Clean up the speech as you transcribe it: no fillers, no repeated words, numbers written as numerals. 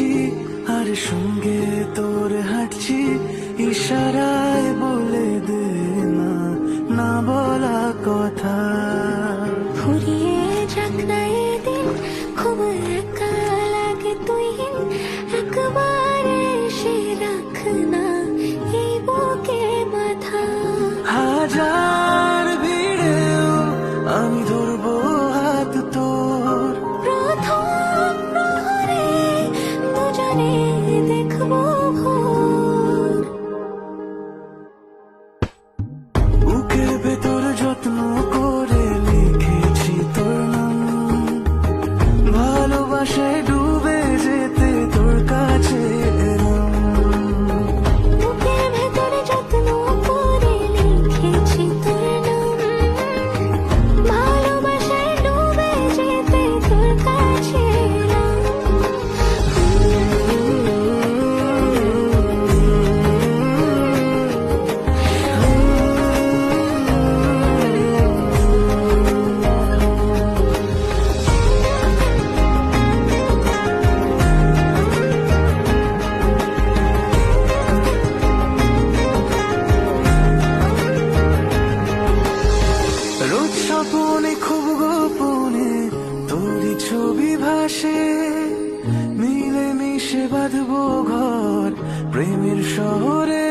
ভাবছি আর সঙ্গে তোর হাঁটছি, ইশারায় বলে দে না না বলা কথা। ফুরিয়ে যাক না এদিন, খুব একা লাগে তুই একবার এসে রাখ না এই বুকে মাথা। হাজার ভিড়েও আমি ধরবো হাত তোর, প্রথম প্রহরে দুজনে দেখবো ভোর। বুকের ভেতর যত্ন করে লিখেছি তোর নাম, ভালোবাসায় ডুবে যেতে তোর কাছে এলাম। বুকের ভেতরে যত্ন করে লিখেছি তোর নাম, ভালোবাসায় ডুবে যেতে তোর কাছে এলাম। রোজ স্বপনে খুব গোপনে তোরই ছবি ভাসে, মিলে মিশে বাঁধবো ঘর প্রেমের শহরে।